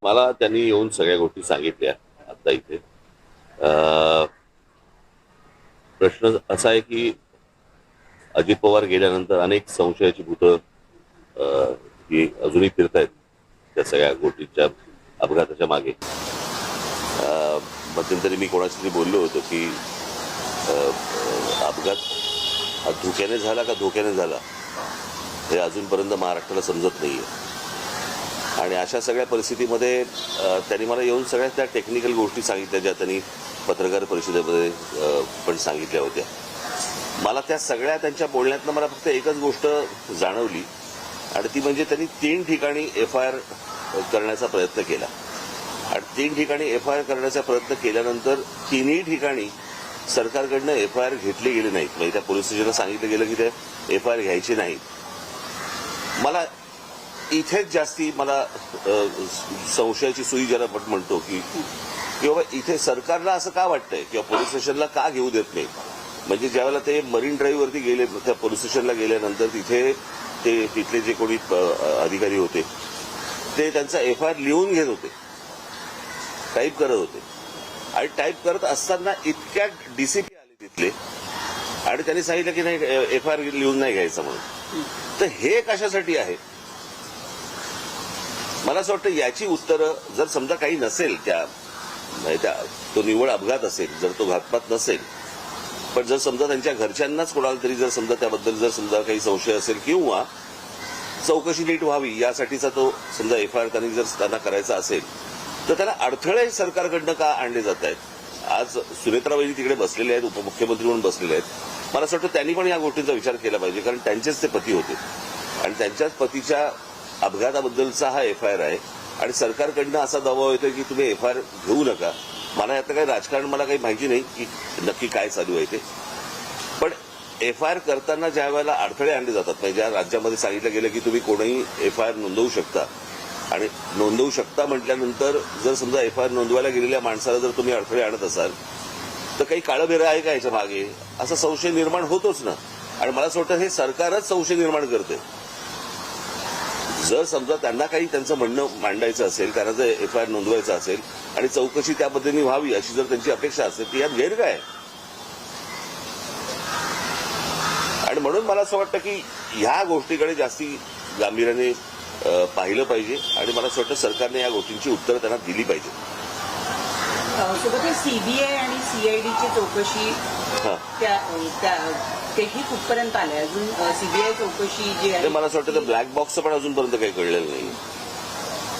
मला त्यांनी येऊन सगळ्या गोष्टी सांगितल्या आता इथे. प्रश्न असा आहे की अजित पवार गेल्यानंतर अनेक संशयाची भूतं ही अजूनही फिरतायत त्या सगळ्या गोष्टीच्या अपघाताच्या मागे. मध्यंतरी मी कोणाशी तरी बोललो होतो की अपघात हा धोक्याने झाला का धोक्याने झाला हे अजूनपर्यंत महाराष्ट्राला समजत नाहीये. आणि अशा सगळ्या परिस्थितीमध्ये त्यांनी मला येऊन सगळ्या त्या टेक्निकल गोष्टी सांगितल्या ज्या त्यांनी पत्रकार परिषदेमध्ये पण सांगितल्या होत्या. मला त्या सगळ्या त्यांच्या बोलण्यातनं मला फक्त एकच गोष्ट जाणवली आणि ती म्हणजे त्यांनी 3 ठिकाणी FIR करण्याचा प्रयत्न केला आणि 3 ठिकाणी FIR करण्याचा प्रयत्न केल्यानंतर 3ही ठिकाणी सरकारकडनं FIR घेतले गेले नाहीत. म्हणजे त्या पोलीस स्टेशनला सांगितलं गेलं की ते FIR घ्यायची नाही. मला इथेच जास्ती मला संशयाची सुई ज्याला आपण म्हणतो की बाबा इथे सरकारला असं का वाटतंय किंवा पोलीस स्टेशनला का घेऊ देत नाही. म्हणजे ज्यावेळेला ते मरीन ड्राईव्हवरती गेले त्या पोलीस स्टेशनला गेल्यानंतर तिथे तिथले जे कोणी अधिकारी होते ते त्यांचा FIR लिहून घेत होते, टाईप करत होते आणि टाईप करत असताना इतक्या DCP आले तिथले आणि त्यांनी सांगितलं की नाही FIR लिहून नाही घ्यायचं म्हणून. तर हे कशासाठी आहे मला असं वाटतं याची उत्तरं जर समजा काही नसेल त्या तो निव्वळ अपघात असेल, जर तो घातपात नसेल, पण जर समजा त्यांच्या घरच्यांनाच कोणाला तरी जर समजा त्याबद्दल जर समजा काही संशय असेल किंवा चौकशी नीट व्हावी यासाठीचा तो समजा FIR त्यांना करायचा असेल तर त्याला अडथळे सरकारकडनं का आणले जात आहेत. आज सुनेत्राबाई तिकडे बसलेले आहेत, उपमुख्यमंत्री म्हणून बसलेले आहेत. मला असं वाटतं त्यांनी पण या गोष्टींचा विचार केला पाहिजे कारण त्यांचेच ते पती होते आणि त्यांच्याच पतीच्या अपघाताबद्दलचा हा FIR आहे आणि सरकारकडनं असा दबाव येतोय की तुम्ही FIR घेऊ नका. मला यातलं काही राजकारण मला काही माहिती नाही की नक्की काय चालू आहे ते, पण FIR करताना ज्या वेळेला अडथळे आणले जातात म्हणजे ज्या राज्यामध्ये सांगितलं गेलं की तुम्ही कोणीही FIR नोंदवू शकता आणि नोंदवू शकता म्हटल्यानंतर जर समजा FIR नोंदवायला गेलेल्या माणसाला जर तुम्ही अडथळे आणत असाल तर काही काळबेरं आहे का याच्या मागे असा संशय निर्माण होतोच ना. आणि मला असं वाटतं हे सरकारच संशय निर्माण करते. जर समजा त्यांना काही त्यांचं म्हणणं मांडायचं असेल, त्यांना जर FIR नोंदवायचं असेल आणि चौकशी त्या पद्धतीने व्हावी अशी जर त्यांची अपेक्षा असेल तर यात गैर काय. आणि म्हणून मला असं वाटतं की ह्या गोष्टीकडे जास्ती गांभीर्याने पाहिलं पाहिजे आणि मला असं वाटतं सरकारने या गोष्टींची उत्तरं त्यांना दिली पाहिजे. सोबतच CBI आणि CIDची चौकशी तेही कुठपर्यंत आले अजून. CBI चौकशी जी आहे मला असं वाटतं तर ब्लॅक बॉक्सचं पण अजूनपर्यंत काही कळलेलं नाही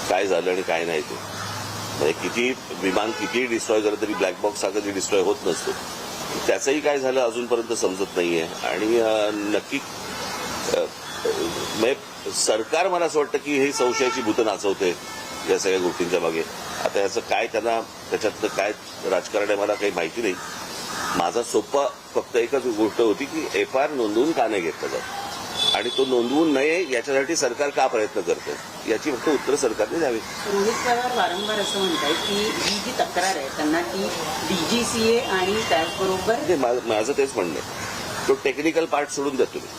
काय झालं आणि काय नाही ते. म्हणजे किती विमान किती डिस्ट्रॉय झालं तरी ब्लॅक बॉक्स हा कधी डिस्ट्रॉय होत नसतो. त्याचंही काय झालं अजूनपर्यंत समजत नाहीये आणि नक्की सरकार मला असं वाटतं की हे संशयाची भूतं नाचवते या सगळ्या गोष्टींच्या मागे. आता याचं काय त्यांना त्याच्यातलं काय राजकारण आहे मला काही माहिती नाही. माझा सोपा फक्त एकच गोष्ट होती की FIR नोंदवून का नाही घेतलं जात आणि तो नोंदवून नये याच्यासाठी सरकार का प्रयत्न करतं याची फक्त उत्तर सरकारने द्यावी. रोहित पवार वारंवार असं म्हणतात की ही जी तक्रार आहे त्यांना ती DGCA आणि त्याचबरोबर माझं तेच म्हणणं आहे तो टेक्निकल पार्ट सोडून द्या तुम्ही.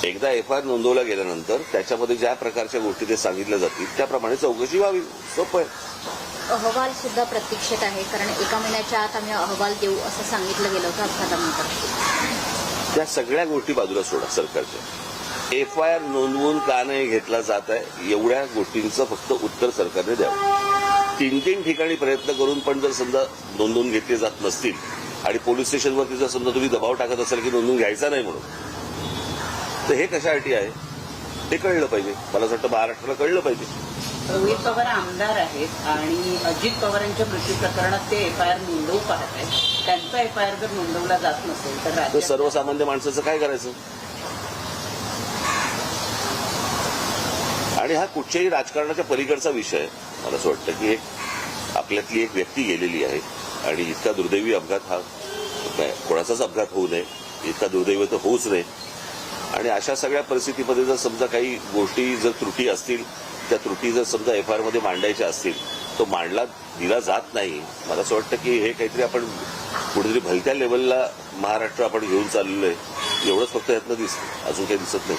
एकदा FIR नोंदवला गेल्यानंतर त्याच्यामध्ये ज्या प्रकारच्या गोष्टी ते सांगितल्या जातील त्याप्रमाणे चौकशी व्हावी. सोपं आहे. अहवाल सुद्धा प्रतीक्षेत आहे कारण 1 महिन्याच्या आत आम्ही अहवाल देऊ असं सांगितलं गेलं होतं अपघातानंतर. त्या सगळ्या गोष्टी बाजूला सोडा सरकारच्या. FIR नोंदवून का नाही घेतला जात आहे एवढ्या गोष्टींचं फक्त उत्तर सरकारने द्यावं. 3 ठिकाणी प्रयत्न करून पण जर समजा नोंदवून घेतले जात नसतील आणि पोलीस स्टेशनवरती जर समजा तुम्ही दबाव टाकत असाल की नोंदवून घ्यायचा नाही म्हणून तर हे कशासाठी आहे ते कळलं पाहिजे. मला असं वाटतं महाराष्ट्राला कळलं पाहिजे. रोहित पवार आमदार आहेत आणि अजित पवारांच्या मृत्यू प्रकरणात ते FIR नोंदवू पाहत आहेत. त्यांचा FIR जर नोंदवला जात नसेल तर सर्वसामान्य माणसाचं काय करायचं. आणि हा कुठच्याही राजकारणाच्या पलीकडचा विषय आहे. मला असं वाटतं की आपल्यातली एक व्यक्ती गेलेली आहे आणि इतका दुर्दैवी अपघात हा कोणाचाच अपघात होऊ नये, इतका दुर्दैवी तर होऊच नये. आणि अशा सगळ्या परिस्थितीमध्ये जर समजा काही गोष्टी जर त्रुटी असतील त्या त्रुटी जर समजा FIR मध्ये मांडायच्या असतील तो मांडला दिला जात नाही. मला असं वाटतं की हे काहीतरी आपण कुठेतरी भलत्या लेवलला महाराष्ट्र आपण घेऊन चाललेलो आहे एवढंच फक्त यातनं दिसतं, अजून काही दिसत नाही.